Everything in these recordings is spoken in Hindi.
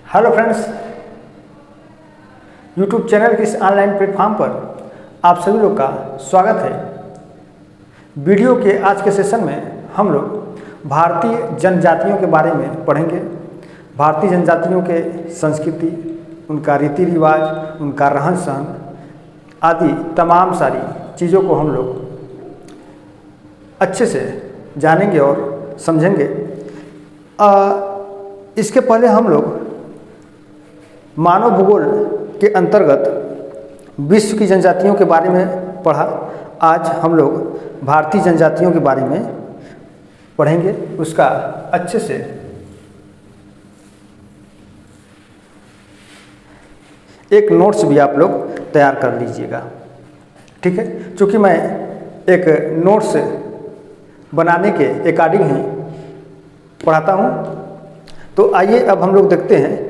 हेलो फ्रेंड्स, यूट्यूब चैनल के इस ऑनलाइन प्लेटफॉर्म पर आप सभी लोग का स्वागत है। वीडियो के आज के सेशन में हम लोग भारतीय जनजातियों के बारे में पढ़ेंगे। भारतीय जनजातियों के संस्कृति, उनका रीति रिवाज, उनका रहन सहन आदि तमाम सारी चीज़ों को हम लोग अच्छे से जानेंगे और समझेंगे। इसके पहले हम लोग मानव भूगोल के अंतर्गत विश्व की जनजातियों के बारे में पढ़ा। आज हम लोग भारतीय जनजातियों के बारे में पढ़ेंगे, उसका अच्छे से एक नोट्स भी आप लोग तैयार कर लीजिएगा, ठीक है। चूँकि मैं एक नोट्स बनाने के अकॉर्डिंग ही पढ़ाता हूँ, तो आइए अब हम लोग देखते हैं।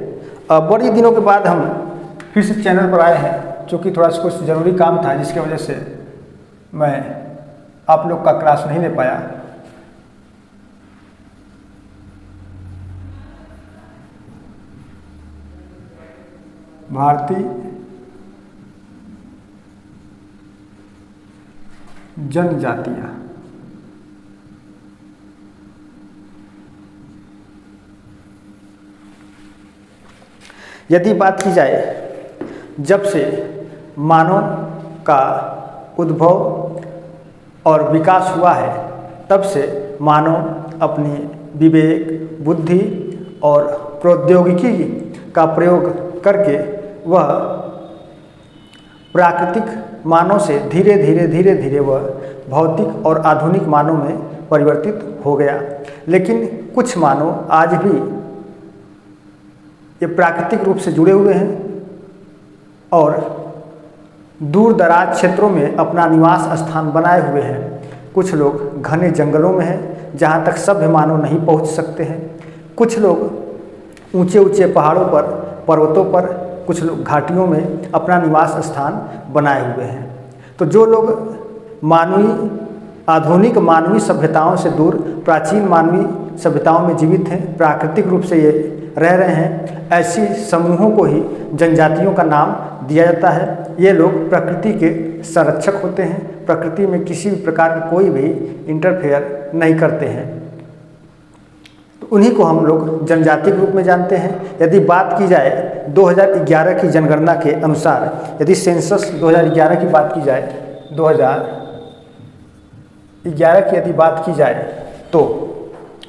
बड़ी दिनों के बाद हम फिर से चैनल पर आए हैं, क्योंकि थोड़ा सा कुछ ज़रूरी काम था जिसकी वजह से मैं आप लोग का क्लास नहीं ले पाया। भारतीय जनजातियाँ, यदि बात की जाए जब से मानव का उद्भव और विकास हुआ है, तब से मानव अपनी विवेक, बुद्धि और प्रौद्योगिकी का प्रयोग करके वह प्राकृतिक मानव से धीरे धीरे वह भौतिक और आधुनिक मानव में परिवर्तित हो गया। लेकिन कुछ मानव आज भी ये प्राकृतिक रूप से जुड़े हुए हैं और दूर दराज क्षेत्रों में अपना निवास स्थान बनाए हुए हैं। कुछ लोग घने जंगलों में हैं, जहाँ तक सभ्य मानव नहीं पहुँच सकते हैं। कुछ लोग ऊंचे ऊंचे पहाड़ों पर, पर्वतों पर, कुछ लोग घाटियों में अपना निवास स्थान बनाए हुए हैं। तो जो लोग आधुनिक मानवीय सभ्यताओं से दूर प्राचीन मानवीय सभ्यताओं में जीवित हैं, प्राकृतिक रूप से ये रह रहे हैं, ऐसी समूहों को ही जनजातियों का नाम दिया जाता है। ये लोग प्रकृति के संरक्षक होते हैं, प्रकृति में किसी भी प्रकार की कोई भी इंटरफेयर नहीं करते हैं, तो उन्हीं को हम लोग जनजाति के रूप में जानते हैं। यदि बात की जाए 2011 की जनगणना के अनुसार, यदि सेंसस 2011 की बात की जाए, 2011 की यदि बात की जाए तो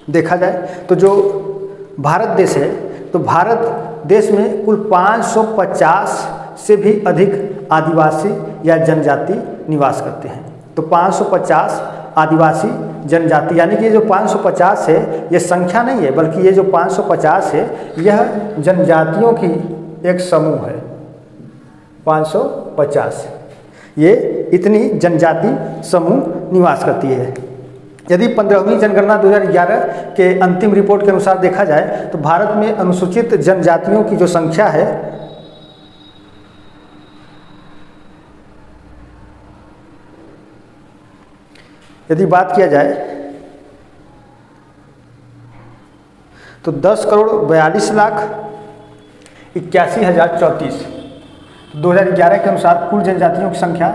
देखा जाए तो जो भारत देश है, तो भारत देश में कुल 550 से भी अधिक आदिवासी या जनजाति निवास करते हैं। तो 550 आदिवासी जनजाति, यानी कि ये जो 550 है ये संख्या नहीं है, बल्कि ये जो 550 है यह जनजातियों की एक समूह है। 550 ये इतनी जनजाति समूह निवास करती है। यदि 15वीं जनगणना 2011 के अंतिम रिपोर्ट के अनुसार देखा जाए तो भारत में अनुसूचित जनजातियों की जो संख्या है यदि बात किया जाए तो 10,42,81,034। 2011 के अनुसार कुल जनजातियों की संख्या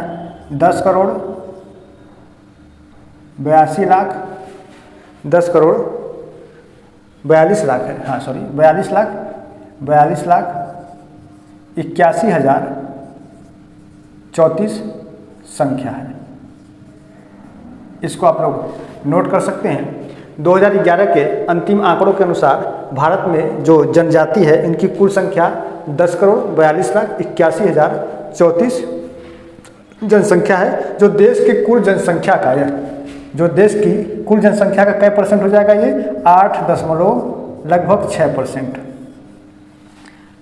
10,82,00,000 10,42,00,000 है। हाँ सॉरी 42,81,034 संख्या है। इसको आप लोग नोट कर सकते हैं। 2011 के अंतिम आंकड़ों के अनुसार भारत में जो जनजाति है इनकी कुल संख्या 10,42,81,034 जनसंख्या है। जो देश की कुल जनसंख्या का है, जो देश की कुल जनसंख्या का कै परसेंट हो जाएगा, ये 8.6%,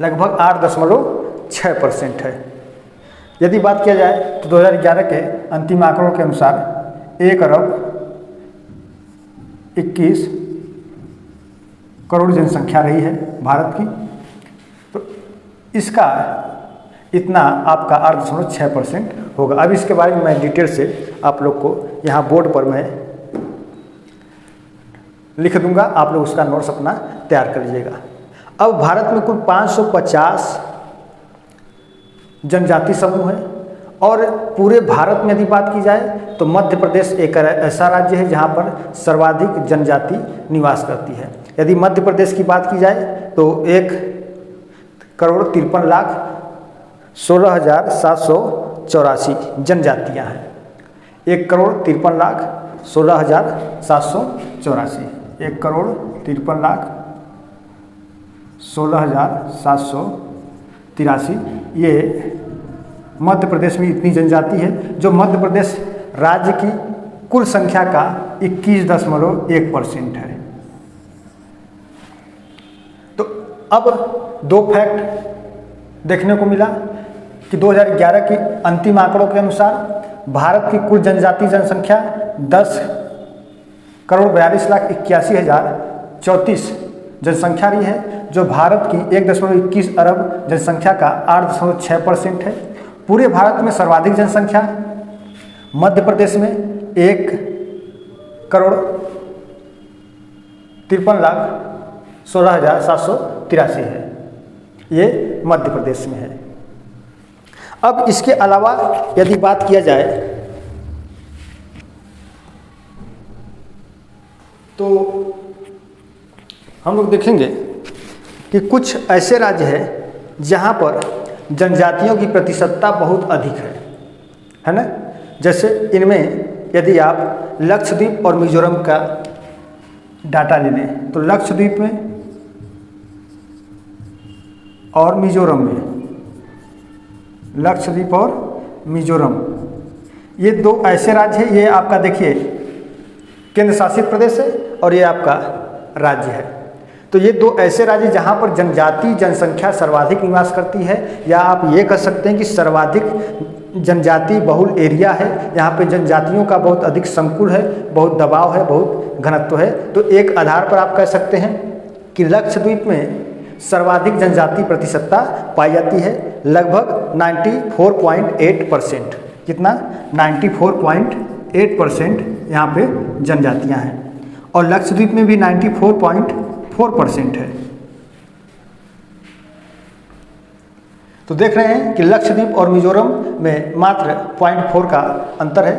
लगभग 8.6% है। यदि बात किया जाए तो 2011 के अंतिम आंकड़ों के अनुसार 1,21 करोड़ जनसंख्या रही है भारत की। तो इसका इतना आपका 8.6% होगा। अब इसके बारे में मैं डिटेल से आप लोग को यहाँ बोर्ड पर मैं लिख दूंगा, आप लोग उसका नोट्स अपना तैयार कर लीजिएगा। अब भारत में कुल 550 जनजाति समूह है और पूरे भारत में यदि बात की जाए तो मध्य प्रदेश एक ऐसा राज्य है जहाँ पर सर्वाधिक जनजाति निवास करती है। यदि मध्य प्रदेश की बात की जाए तो 1,53,16,784 जनजातियाँ हैं। 1,53,16,784 1,53,16,783 ये मध्य प्रदेश में इतनी जनजाति है, जो मध्य प्रदेश राज्य की कुल संख्या का 21.1% है। तो अब दो फैक्ट देखने को मिला कि 2011 की अंतिम आंकड़ों के अनुसार भारत की कुल जनजाति जनसंख्या 10,42,81,034 जनसंख्या रही है, जो भारत की 1.21 अरब जनसंख्या का 8.6% है। पूरे भारत में सर्वाधिक जनसंख्या मध्य प्रदेश में 1,53,16,783 है, ये मध्य प्रदेश में है। अब इसके अलावा यदि बात किया जाए तो हम लोग देखेंगे कि कुछ ऐसे राज्य हैं जहाँ पर जनजातियों की प्रतिशतता बहुत अधिक है ना। जैसे इनमें यदि आप लक्षद्वीप और मिजोरम का डाटा ले लें तो लक्षद्वीप में और मिजोरम में, लक्षद्वीप और मिजोरम ये दो ऐसे राज्य हैं। ये आपका देखिए केंद्र शासित प्रदेश है और ये आपका राज्य है। तो ये दो ऐसे राज्य जहाँ पर जनजाति जनसंख्या सर्वाधिक निवास करती है, या आप ये कह सकते हैं कि सर्वाधिक जनजाति बहुल एरिया है, यहाँ पे जनजातियों का बहुत अधिक संकुल है, बहुत दबाव है, बहुत घनत्व है। तो एक आधार पर आप कह सकते हैं कि लक्षद्वीप में सर्वाधिक जनजाति प्रतिशतता पाई जाती है, लगभग 94.8%। कितना? 94.8% यहाँ पे जनजातियाँ हैं और लक्षद्वीप में भी 94.4% है। तो देख रहे हैं कि लक्षद्वीप और मिजोरम में मात्र 0.4 का अंतर है।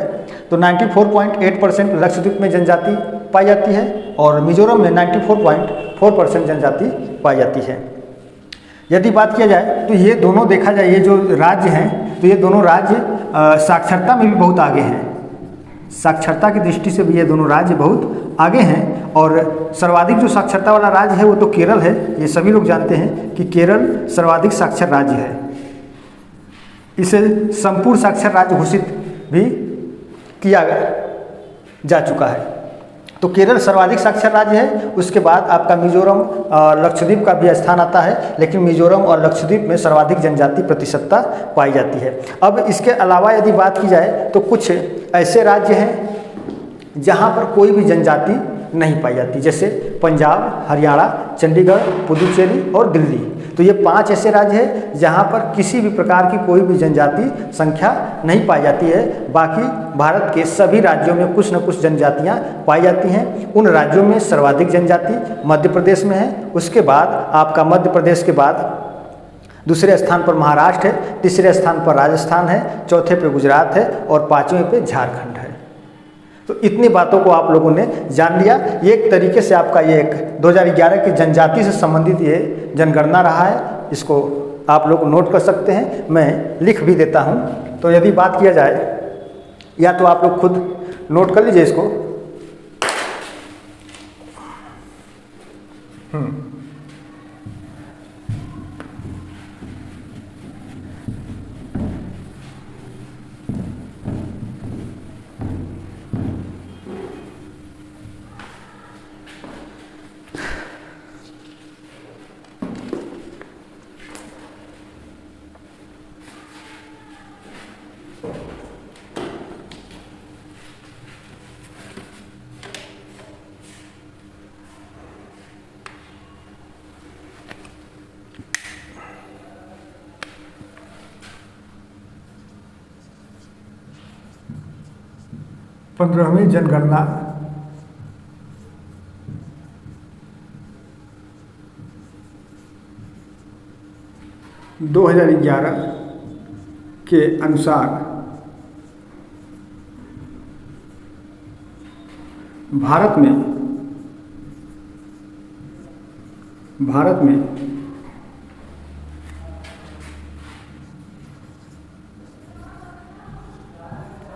तो 94.8% लक्षद्वीप में जनजाति पाई जाती है और मिजोरम में 94.4% जनजाति पाई जाती है। यदि बात किया जाए तो ये दोनों देखा जाए, ये जो राज्य हैं तो ये दोनों राज्य साक्षरता में भी बहुत आगे हैं। साक्षरता की दृष्टि से भी ये दोनों राज्य बहुत आगे हैं और सर्वाधिक जो साक्षरता वाला राज्य है वो तो केरल है। ये सभी लोग जानते हैं कि केरल सर्वाधिक साक्षर राज्य है। इसे संपूर्ण साक्षर राज्य घोषित भी किया जा चुका है। तो केरल सर्वाधिक साक्षर राज्य है। उसके बाद आपका मिजोरम और लक्षद्वीप का भी स्थान आता है, लेकिन मिजोरम और लक्षद्वीप में सर्वाधिक जनजाति प्रतिशतता पाई जाती है। अब इसके अलावा यदि बात की जाए तो कुछ ऐसे राज्य हैं जहां पर कोई भी जनजाति नहीं पाई जाती, जैसे पंजाब, हरियाणा, चंडीगढ़, पुदुचेरी और दिल्ली। तो ये 5 ऐसे राज्य हैं जहां पर किसी भी प्रकार की कोई भी जनजाति संख्या नहीं पाई जाती है। बाकी भारत के सभी राज्यों में कुछ न कुछ जनजातियां पाई जाती हैं। उन राज्यों में सर्वाधिक जनजाति मध्य प्रदेश में है। उसके बाद आपका मध्य प्रदेश के बाद दूसरे स्थान पर महाराष्ट्र है, तीसरे स्थान पर राजस्थान है, चौथे पे गुजरात है और 5वें पे झारखंड है। तो इतनी बातों को आप लोगों ने जान लिया। ये एक तरीके से आपका ये एक 2011 की जनजाति से संबंधित ये जनगणना रहा है। इसको आप लोग नोट कर सकते हैं, मैं लिख भी देता हूँ। तो यदि बात किया जाए, या तो आप लोग खुद नोट कर लीजिए इसको। पंद्रहवीं जनगणना 2011 के अनुसार भारत में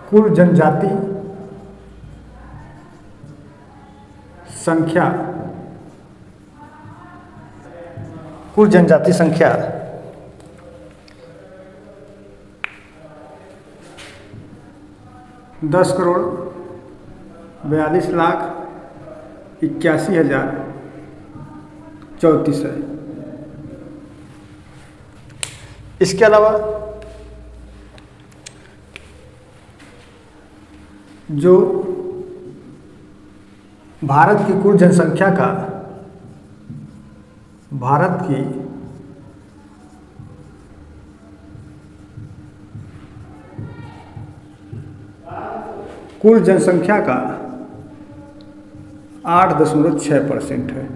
कुल जनजाति संख्या 10,42,81,034 है। इसके अलावा जो भारत की कुल जनसंख्या का कुल जनसंख्या का 8.6% है।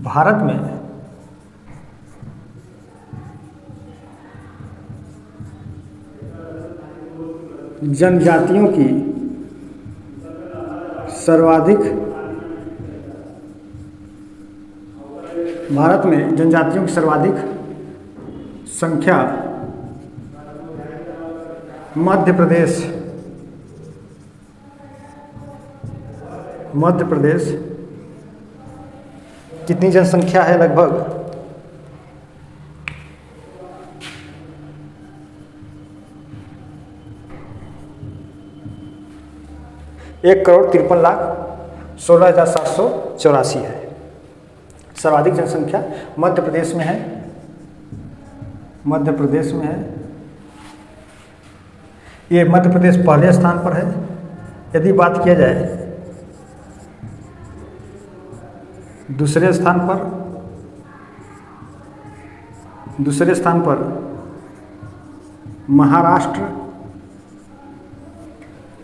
भारत में जनजातियों की सर्वाधिक संख्या मध्य प्रदेश कितनी जनसंख्या है? लगभग 1,53,16,784 है। सर्वाधिक जनसंख्या मध्य प्रदेश में है। ये मध्य प्रदेश पहले स्थान पर है। यदि बात किया जाए दूसरे स्थान पर महाराष्ट्र,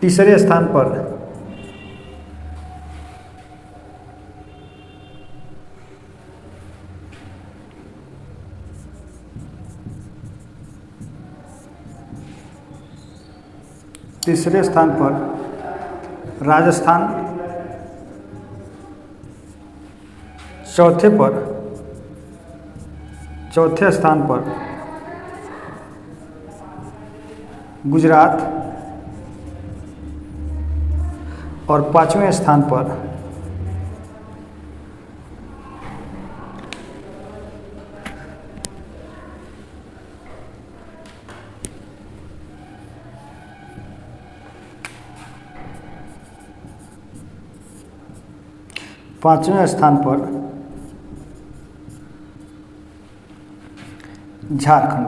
तीसरे स्थान पर राजस्थान, चौथे स्थान पर गुजरात और पांचवें स्थान पर झारखंड।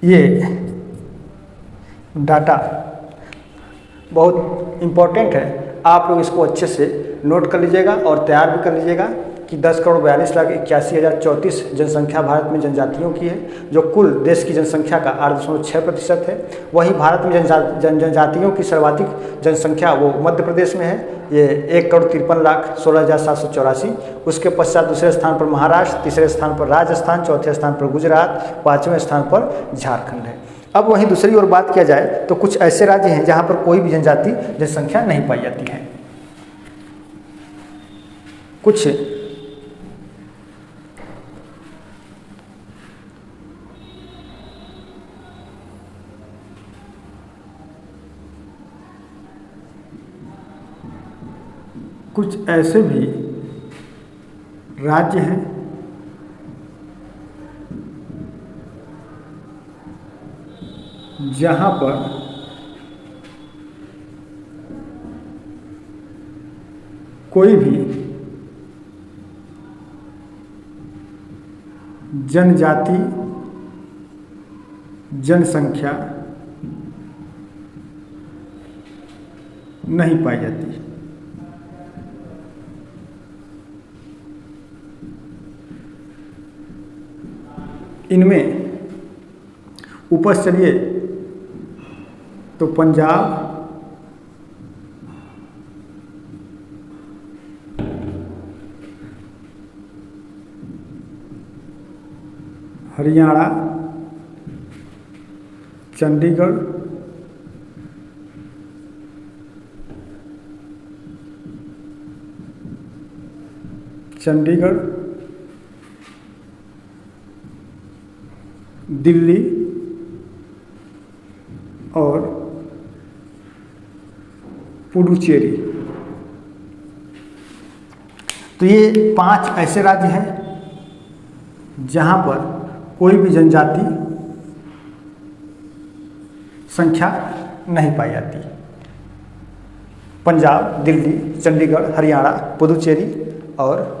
ये डाटा बहुत इम्पोर्टेंट है, आप लोग इसको अच्छे से नोट कर लीजिएगा और तैयार भी कर लीजिएगा कि 10,42,81,034 जनसंख्या भारत में जनजातियों की है, जो कुल देश की जनसंख्या का 8.6% है। वहीं भारत में जनजातियों की सर्वाधिक जनसंख्या वो मध्य प्रदेश में है, ये 1,53,16,784। उसके पश्चात दूसरे स्थान पर महाराष्ट्र, तीसरे स्थान पर राजस्थान, चौथे स्थान पर गुजरात, पाँचवें स्थान पर झारखंड है। अब वहीं दूसरी ओर बात किया जाए तो कुछ ऐसे राज्य हैं जहाँ पर कोई भी जनजाति जनसंख्या नहीं पाई जाती है। कुछ ऐसे भी राज्य हैं जहाँ पर कोई भी जनजाति जनसंख्या नहीं पाई जाती। इनमें उपज चलिए तो पंजाब, हरियाणा, चंडीगढ़, दिल्ली और पुडुचेरी। तो ये 5 ऐसे राज्य हैं जहां पर कोई भी जनजाति संख्या नहीं पाई जाती। पंजाब, दिल्ली, चंडीगढ़, हरियाणा, पुडुचेरी और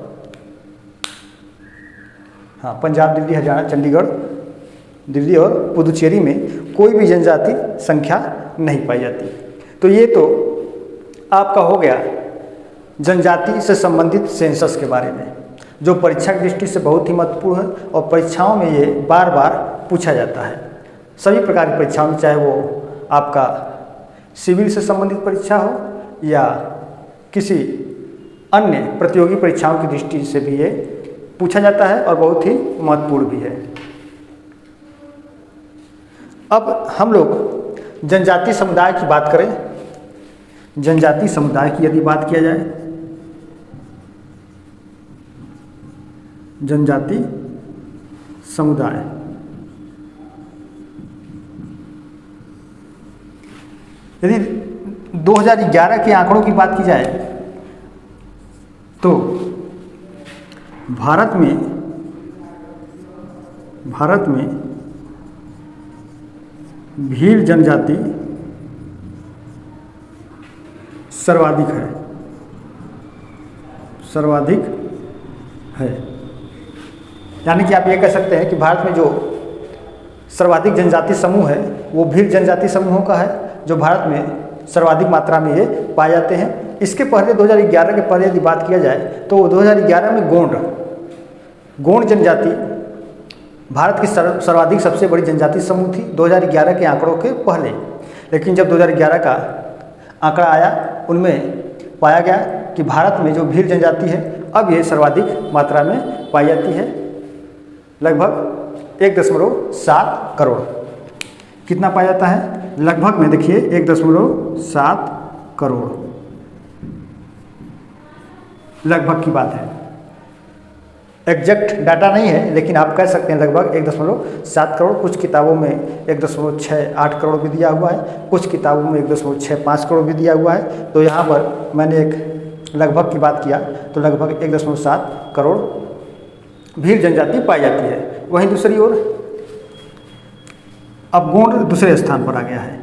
पंजाब, दिल्ली, हरियाणा, चंडीगढ़, दिल्ली और पुडुचेरी में कोई भी जनजाति संख्या नहीं पाई जाती। तो ये तो आपका हो गया जनजाति से संबंधित सेंसस के बारे में, जो परीक्षा की दृष्टि से बहुत ही महत्वपूर्ण है और परीक्षाओं में ये बार बार पूछा जाता है। सभी प्रकार की परीक्षाओं में, चाहे वो आपका सिविल से संबंधित परीक्षा हो या किसी अन्य प्रतियोगी परीक्षाओं की दृष्टि से भी ये पूछा जाता है और बहुत ही महत्वपूर्ण भी है। अब हम लोग जनजाति समुदाय की बात करें। जनजाति समुदाय की यदि बात किया जाए, जनजाति समुदाय यदि 2011 के आंकड़ों की बात की जाए तो भारत में भील जनजाति सर्वाधिक है। यानी कि आप ये कह सकते हैं कि भारत में जो सर्वाधिक जनजाति समूह है वो भील जनजाति समूहों का है, जो भारत में सर्वाधिक मात्रा में ये पाए जाते हैं। इसके पहले 2011 के पहले यदि बात किया जाए तो 2011 में गोंड जनजाति भारत की सर्वाधिक सबसे बड़ी जनजाति समूह थी 2011 के आंकड़ों के पहले। लेकिन जब 2011 का आंकड़ा आया उनमें पाया गया कि भारत में जो भील जनजाति है अब ये सर्वाधिक मात्रा में पाई जाती है, लगभग 1.7 करोड़। कितना पाया जाता है? लगभग में देखिए 1.7 करोड़, लगभग की बात है, एग्जैक्ट डाटा नहीं है, लेकिन आप कह सकते हैं लगभग 1.7 करोड़। कुछ किताबों में 1.68 करोड़ भी दिया हुआ है, कुछ किताबों में 1.65 करोड़ भी दिया हुआ है। तो यहाँ पर मैंने एक लगभग की बात किया तो लगभग 1.7 करोड़ भील जनजाति पाई जाती है। वहीं दूसरी ओर अब गोंड दूसरे स्थान पर आ गया है।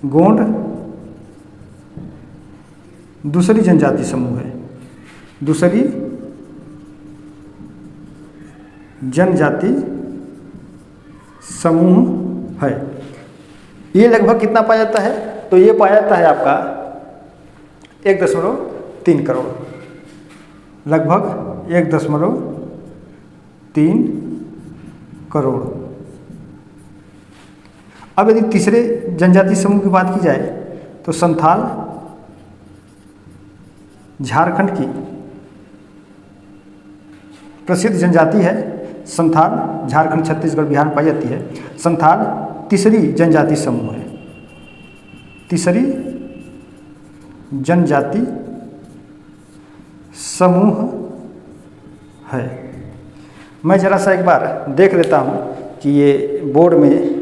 गोंड दूसरी जनजाति समूह है, दूसरी जनजाति समूह है। ये लगभग कितना पाया जाता है? तो ये पाया जाता है आपका 1.3 करोड़, लगभग 1.3 करोड़। अब यदि तीसरे जनजाति समूह की बात की जाए तो संथाल झारखंड की प्रसिद्ध जनजाति है। संथाल झारखंड, छत्तीसगढ़, बिहार में पाई जाती है। संथाल तीसरी जनजाति समूह है, तीसरी जनजाति समूह है। मैं जरा सा एक बार देख लेता हूँ कि ये बोर्ड में ये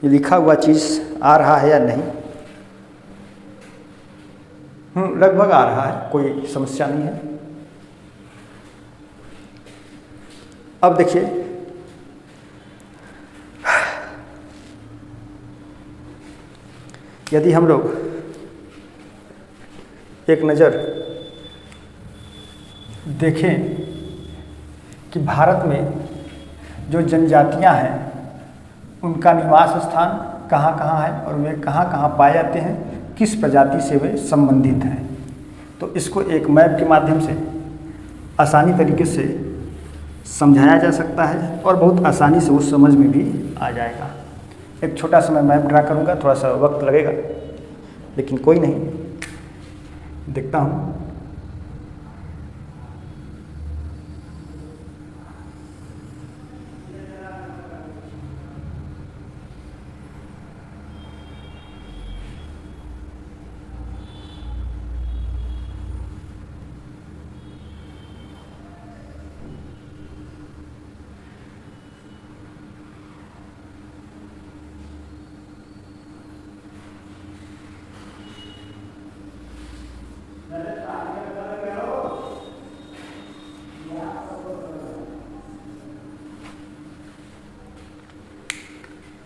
लिखा हुआ चीज़ आ रहा है या नहीं। लगभग आ रहा है, कोई समस्या नहीं है। अब देखिए यदि हम लोग एक नज़र देखें कि भारत में जो जनजातियां हैं उनका निवास स्थान कहाँ कहाँ है और वे कहाँ कहाँ पाए जाते हैं, किस प्रजाति से वे संबंधित हैं, तो इसको एक मैप के माध्यम से आसानी तरीके से समझाया जा सकता है और बहुत आसानी से वो समझ में भी आ जाएगा। एक छोटा सा मैं मैप ड्रा करूँगा, थोड़ा सा वक्त लगेगा लेकिन कोई नहीं, देखता हूँ।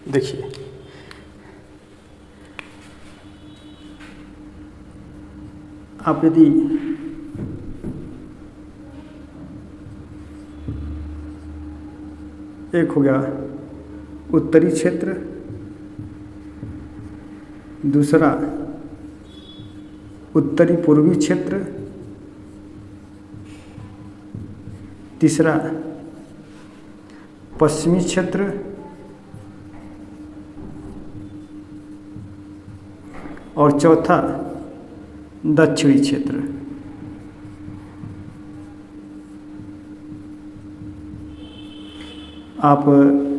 देखिए, आप यदि एक हो गया उत्तरी क्षेत्र, दूसरा उत्तरी पूर्वी क्षेत्र, तीसरा पश्चिमी क्षेत्र, और चौथा दक्षिणी क्षेत्र। आप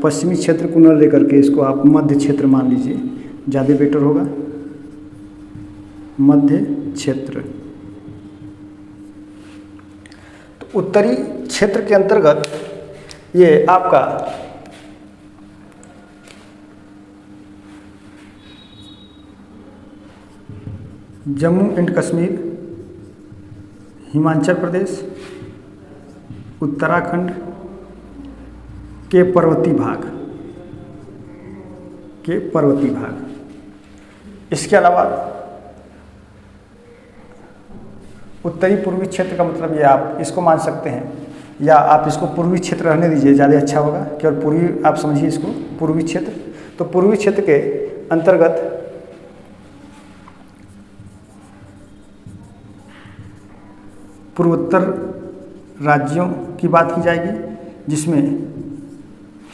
पश्चिमी क्षेत्र को न लेकर के इसको आप मध्य क्षेत्र मान लीजिए, ज़्यादा बेटर होगा। मध्य क्षेत्र तो उत्तरी क्षेत्र के अंतर्गत ये आपका जम्मू एंड कश्मीर, हिमाचल प्रदेश, उत्तराखंड के पर्वतीय भाग, इसके अलावा उत्तरी पूर्वी क्षेत्र का मतलब ये आप इसको मान सकते हैं, या आप इसको पूर्वी क्षेत्र रहने दीजिए, ज़्यादा अच्छा होगा। केवल पूर्वी आप समझिए इसको पूर्वी क्षेत्र। तो पूर्वी क्षेत्र के अंतर्गत पूर्वोत्तर राज्यों की बात की जाएगी, जिसमें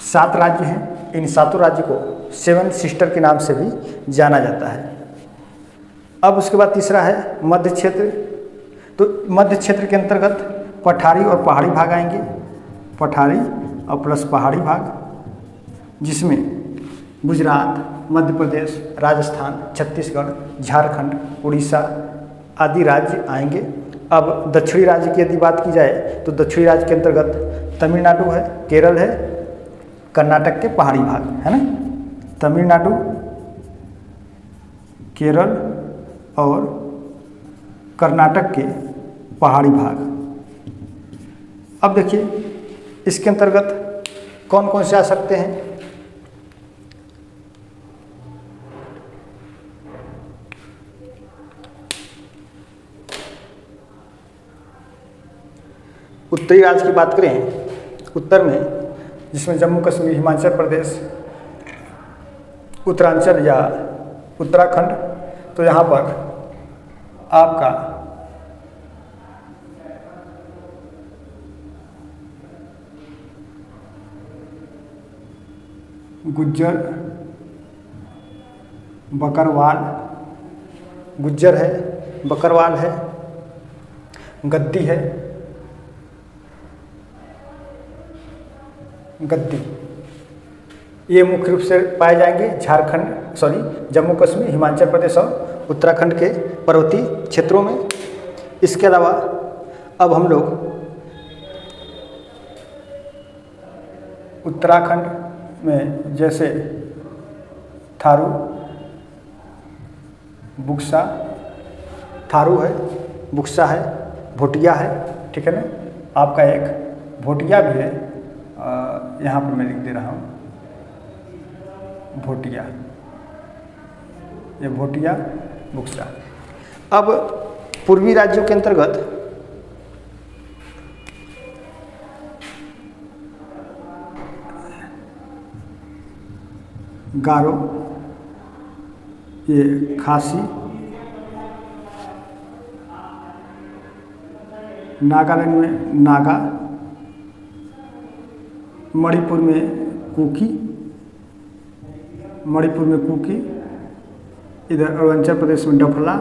7 राज्य हैं। इन 7 राज्य को 7 सिस्टर के नाम से भी जाना जाता है। अब उसके बाद तीसरा है मध्य क्षेत्र। तो मध्य क्षेत्र के अंतर्गत पठारी और पहाड़ी भाग आएंगे, पठारी और प्लस पहाड़ी भाग, जिसमें गुजरात, मध्य प्रदेश, राजस्थान, छत्तीसगढ़, झारखंड, उड़ीसा आदि राज्य आएंगे। अब दक्षिणी राज्य की यदि बात की जाए तो दक्षिणी राज्य के अंतर्गत तमिलनाडु है, केरल है, कर्नाटक के पहाड़ी भाग है ना, तमिलनाडु, केरल और कर्नाटक के पहाड़ी भाग। अब देखिए इसके अंतर्गत कौन कौन से आ सकते हैं। उत्तरी राज्य की बात करें, उत्तर में जिसमें जम्मू कश्मीर, हिमाचल प्रदेश, उत्तरांचल या उत्तराखंड, तो यहाँ पर आपका गुज्जर, बकरवाल, गुज्जर है, बकरवाल है, गद्दी है, गद्दी, ये मुख्य रूप से पाए जाएंगे जम्मू कश्मीर, हिमाचल प्रदेश और उत्तराखंड के पर्वतीय क्षेत्रों में। इसके अलावा अब हम लोग उत्तराखंड में जैसे थारू, बुक्सा, थारू है, बुक्सा है, भोटिया है, ठीक है ना। आपका एक भोटिया भी है, यहाँ पर मैं लिख दे रहा हूँ भोटिया, ये भोटिया, बुक्सा। अब पूर्वी राज्यों के अंतर्गत गारो, ये खासी, नागालैंड में नागा, मणिपुर में कुकी, मणिपुर में कुकी, इधर अरुणाचल प्रदेश में डफला,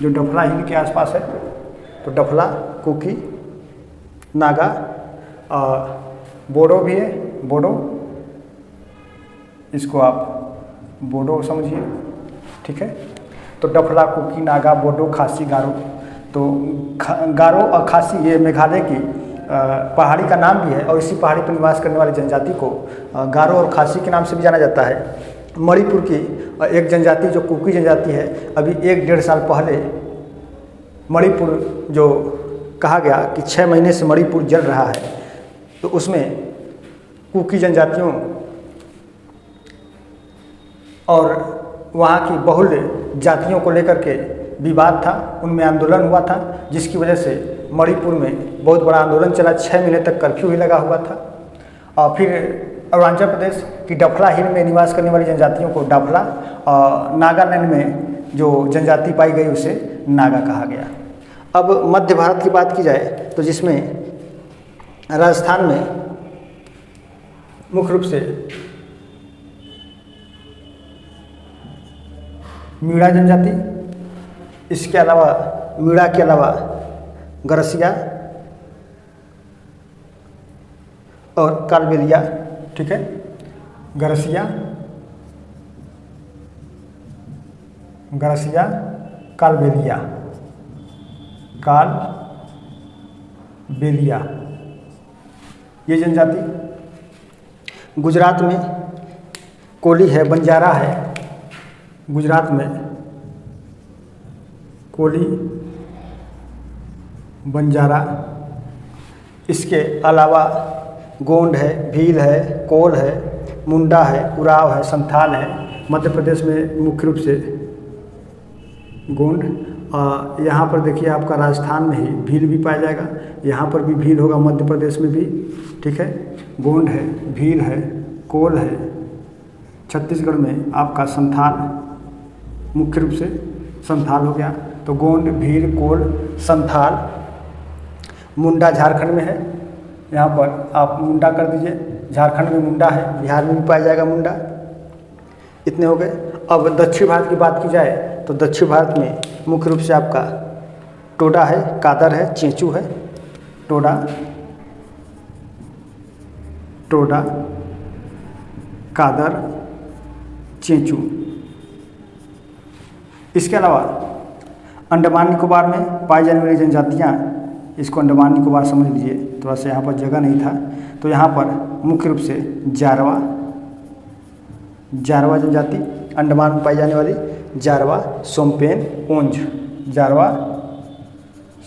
जो डफला हिल के आसपास है, तो डफला, कुकी, नागा, बोडो भी है, बोडो, इसको आप बोडो समझिए, ठीक है। तो डफला, कुकी, नागा, बोडो, खासी, गारो। तो गारो और खासी ये मेघालय की पहाड़ी का नाम भी है और इसी पहाड़ी पर निवास करने वाली जनजाति को गारो और खासी के नाम से भी जाना जाता है। मणिपुर की एक जनजाति जो कुकी जनजाति है, अभी 1-1.5 साल पहले मणिपुर जो कहा गया कि 6 महीने से मणिपुर जल रहा है, तो उसमें कुकी जनजातियों और वहाँ की बहुल्य जातियों को लेकर के विवाद था, उनमें आंदोलन हुआ था, जिसकी वजह से मणिपुर में बहुत बड़ा आंदोलन चला। 6 महीने तक कर्फ्यू ही लगा हुआ था। और फिर अरुणाचल प्रदेश की डफला हिल में निवास करने वाली जनजातियों को डफला, और नागालैंड में जो जनजाति पाई गई उसे नागा कहा गया। अब मध्य भारत की बात की जाए तो जिसमें राजस्थान में मुख्य रूप से मीणा जनजाति, इसके अलावा मीणा के अलावा गरसिया और कालबेलिया, ठीक है। गरसिया, गरसिया, कालबेलिया, कालबेलिया, ये जनजाति। गुजरात में कोली है, बंजारा है, गुजरात में कोली, बंजारा। इसके अलावा गोंड है, भील है, कोल है, मुंडा है, उराव है, संथाल है। मध्य प्रदेश में मुख्य रूप से गोंड। यहाँ पर देखिए आपका राजस्थान में ही भील भी पाया जाएगा, यहाँ पर भी भील होगा, मध्य प्रदेश में भी, ठीक है। गोंड है, भील है, कोल है। छत्तीसगढ़ में आपका संथाल, मुख्य रूप से संथाल हो गया। तो गोंड, भील, कोल, संथाल। मुंडा झारखंड में है, यहाँ पर आप मुंडा कर दीजिए, झारखंड में मुंडा है, बिहार में भी पाया जाएगा मुंडा। इतने हो गए। अब दक्षिण भारत की बात की जाए तो दक्षिण भारत में मुख्य रूप से आपका टोडा है, कादर है, चेंचू है। टोडा, टोडा, कादर, चेंचू। इसके अलावा अंडमान निकोबार में पाई जाने वाली जनजातियाँ, इसको अंडमान निकोबार समझ लीजिए, थोड़ा सा यहाँ पर जगह नहीं था, तो यहाँ पर मुख्य रूप से जारवा, जारवा जनजाति अंडमान में पाई जाने वाली, जारवा, सोमपेन, ओंज। जारवा,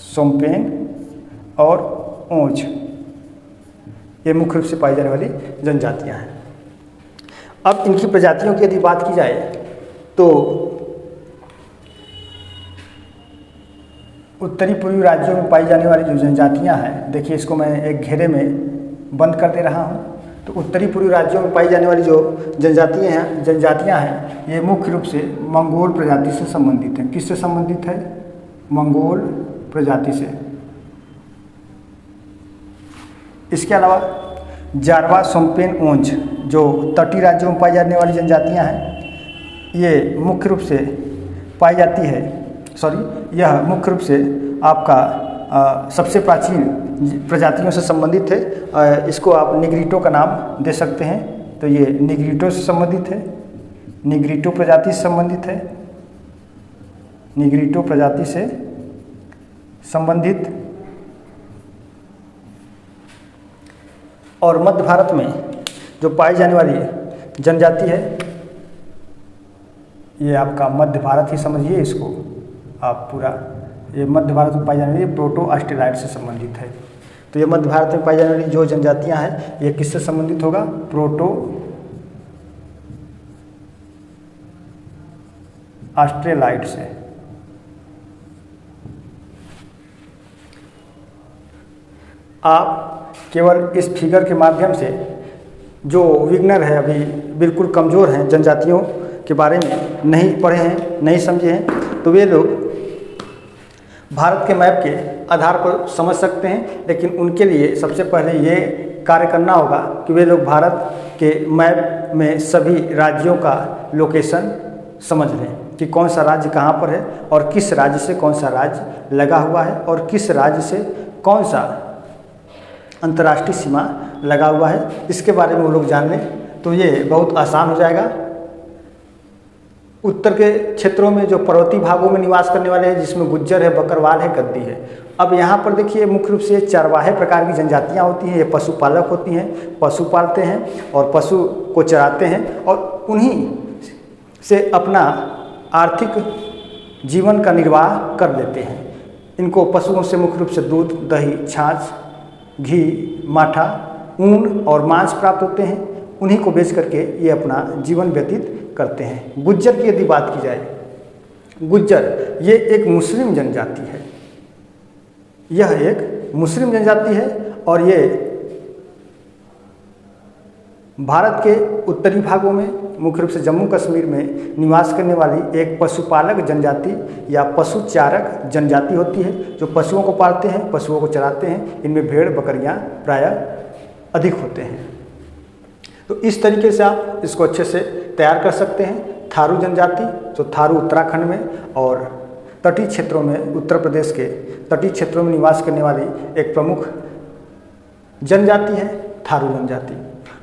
सोमपेन और ओंज, ये मुख्य रूप से पाई जाने वाली जनजातियाँ हैं। अब इनकी प्रजातियों की यदि बात की जाए तो उत्तरी पूर्वी राज्यों में पाई जाने वाली जो जनजातियां हैं, देखिए इसको मैं एक घेरे में बंद कर दे रहा हूं। तो उत्तरी पूर्वी राज्यों में पाई जाने वाली जो जनजातियां हैं, ये मुख्य रूप से मंगोल प्रजाति से संबंधित हैं। किससे संबंधित है? मंगोल प्रजाति से। इसके अलावा जारवा, सोमपेन, ओंज जो तटीय राज्यों में पाई जाने वाली जनजातियां हैं, ये मुख्य रूप से पाई जाती है, यह मुख्य रूप से आपका सबसे प्राचीन प्रजातियों से संबंधित है। इसको आप निग्रिटो का नाम दे सकते हैं। तो ये निग्रिटो से संबंधित है, निग्रिटो प्रजाति से संबंधित है, निग्रिटो प्रजाति से संबंधित। और मध्य भारत में जो पाई जाने वाली जनजाति है, ये आपका मध्य भारत ही समझिए इसको आप पूरा। ये मध्य भारत में पाई जाने वाली प्रोटो ऑस्ट्रेलाइड से संबंधित है। तो ये मध्य भारत में पाई जाने वाली जो जनजातियां हैं, ये किससे संबंधित होगा? प्रोटो ऑस्ट्रेलाइड से। आप केवल इस फिगर के माध्यम से, जो विगनर है, अभी बिल्कुल कमज़ोर हैं, जनजातियों के बारे में नहीं पढ़े हैं, नहीं समझे हैं, तो वे लोग भारत के मैप के आधार पर समझ सकते हैं, लेकिन उनके लिए सबसे पहले ये कार्य करना होगा कि वे लोग भारत के मैप में सभी राज्यों का लोकेशन समझ लें कि कौन सा राज्य कहाँ पर है और किस राज्य से कौन सा राज्य लगा हुआ है और किस राज्य से कौन सा अंतर्राष्ट्रीय सीमा लगा हुआ है। इसके बारे में वो लोग जान लें तो ये बहुत आसान हो जाएगा। उत्तर के क्षेत्रों में जो पर्वतीय भागों में निवास करने वाले हैं, जिसमें गुज्जर है, बकरवाल है, गद्दी है। अब यहाँ पर देखिए मुख्य रूप से चरवाहे प्रकार की जनजातियाँ होती हैं। ये पशुपालक होती हैं, पशु पालते हैं और पशु को चराते हैं और उन्हीं से अपना आर्थिक जीवन का निर्वाह कर लेते हैं। इनको पशुओं से मुख्य रूप से दूध, दही, छाछ, घी, माठा, ऊन और मांस प्राप्त होते हैं। उन्हीं को बेच करके ये अपना जीवन व्यतीत करते हैं। गुज्जर की यदि बात की जाए, गुज्जर ये एक मुस्लिम जनजाति है। यह एक मुस्लिम जनजाति है और ये भारत के उत्तरी भागों में मुख्य रूप से जम्मू कश्मीर में निवास करने वाली एक पशुपालक जनजाति या पशुचारक जनजाति होती है, जो पशुओं को पालते हैं, पशुओं को चराते हैं। इनमें भेड़ बकरियां प्रायः अधिक होते हैं। तो इस तरीके से आप इसको अच्छे से तैयार कर सकते हैं। थारू जनजाति, तो थारू उत्तराखंड में और तटीय क्षेत्रों में, उत्तर प्रदेश के तटीय क्षेत्रों में निवास करने वाली एक प्रमुख जनजाति है थारू जनजाति।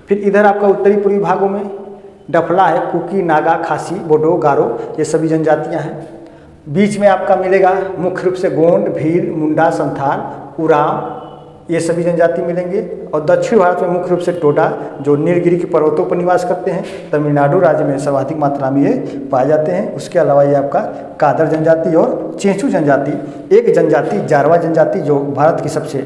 फिर इधर आपका उत्तरी पूर्वी भागों में डफला है, कुकी, नागा, खासी, बोडो, गारो, ये सभी जनजातियां हैं। बीच में आपका मिलेगा मुख्य रूप से गोंड, भील, मुंडा, संथाल, उरांव, ये सभी जनजाति मिलेंगे। और दक्षिण भारत में मुख्य रूप से टोडा, जो नीलगिरी के पर्वतों पर निवास करते हैं। तमिलनाडु राज्य में सर्वाधिक मात्रा में ये पाए जाते हैं। उसके अलावा ये आपका कादर जनजाति और चेंचू जनजाति। एक जनजाति जारवा जनजाति, जो भारत की सबसे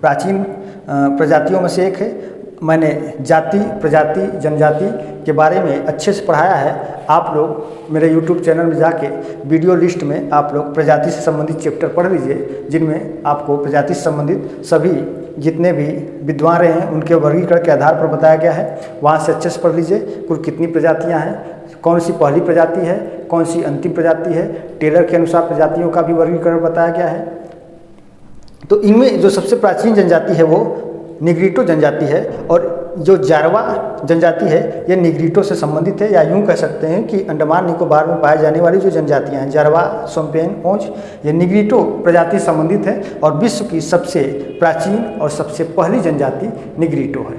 प्राचीन प्रजातियों में से एक है। मैंने जाति, प्रजाति, जनजाति के बारे में अच्छे से पढ़ाया है। आप लोग मेरे YouTube चैनल में जाके वीडियो लिस्ट में आप लोग प्रजाति से संबंधित चैप्टर पढ़ लीजिए, जिनमें आपको प्रजाति से संबंधित सभी जितने भी विद्वान रहे हैं उनके वर्गीकरण के आधार पर बताया गया है। वहाँ से अच्छे से पढ़ लीजिए कुल कितनी प्रजातियाँ हैं, कौन सी पहली प्रजाति है, कौन सी अंतिम प्रजाति है। टेलर के अनुसार प्रजातियों का भी वर्गीकरण बताया गया है। तो इनमें जो सबसे प्राचीन जनजाति है वो निग्रिटो जनजाति है और जो जारवा जनजाति है ये निग्रिटो से संबंधित है, या यूं कह सकते हैं कि अंडमान निकोबार में पाए जाने वाली जो जनजातियां हैं जारवा, सोम्पेन, ओंच, ये निग्रिटो प्रजाति से संबंधित है और विश्व की सबसे प्राचीन और सबसे पहली जनजाति निग्रिटो है।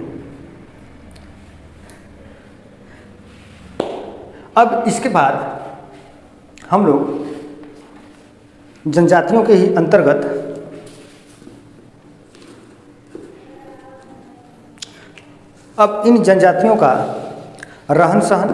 अब इसके बाद हम लोग जनजातियों के ही अंतर्गत अब इन जनजातियों का रहन सहन,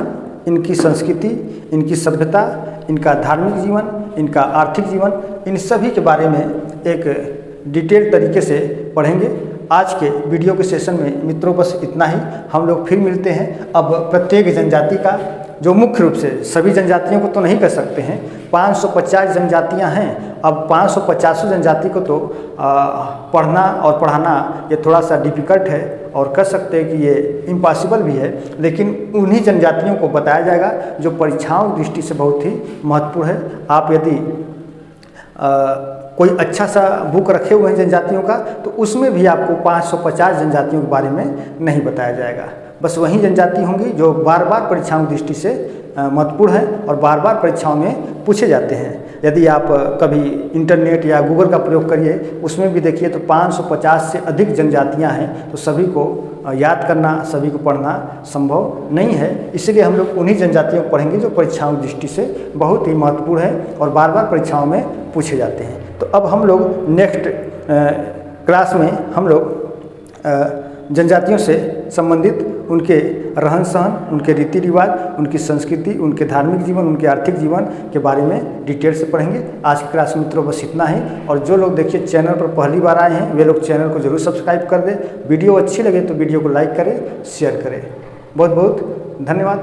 इनकी संस्कृति, इनकी सभ्यता, इनका धार्मिक जीवन, इनका आर्थिक जीवन, इन सभी के बारे में एक डिटेल तरीके से पढ़ेंगे। आज के वीडियो के सेशन में मित्रों बस इतना ही। हम लोग फिर मिलते हैं। अब प्रत्येक जनजाति का, जो मुख्य रूप से सभी जनजातियों को तो नहीं कर सकते हैं, 550 जनजातियां हैं। अब 550 जनजाति को तो पढ़ना और पढ़ाना ये थोड़ा सा डिफ़िकल्ट है और कह सकते हैं कि ये इम्पॉसिबल भी है, लेकिन उन्हीं जनजातियों को बताया जाएगा जो परीक्षाओं की दृष्टि से बहुत ही महत्वपूर्ण है। आप यदि कोई अच्छा सा बुक रखे हुए हैं जनजातियों का, तो उसमें भी आपको 550 जनजातियों के बारे में नहीं बताया जाएगा। बस वही जनजाति होंगी जो बार बार परीक्षाओं की दृष्टि से महत्वपूर्ण है और बार बार परीक्षाओं में पूछे जाते हैं। यदि आप कभी इंटरनेट या गूगल का प्रयोग करिए, उसमें भी देखिए तो 550 से अधिक जनजातियां हैं। तो सभी को याद करना, सभी को पढ़ना संभव नहीं है। इसलिए हम लोग उन्हीं जनजातियों को पढ़ेंगे जो परीक्षाओं की दृष्टि से बहुत ही महत्वपूर्ण है और बार बार परीक्षाओं में पूछे जाते हैं। तो अब हम लोग नेक्स्ट क्लास में हम लोग जनजातियों से संबंधित उनके रहन सहन, उनके रीति रिवाज, उनकी संस्कृति, उनके धार्मिक जीवन, उनके आर्थिक जीवन के बारे में डिटेल से पढ़ेंगे। आज की क्लास मित्रों बस इतना ही। और जो लोग देखिए चैनल पर पहली बार आए हैं वे लोग चैनल को जरूर सब्सक्राइब कर दें। वीडियो अच्छी लगे तो वीडियो को लाइक करें, शेयर करें। बहुत बहुत धन्यवाद।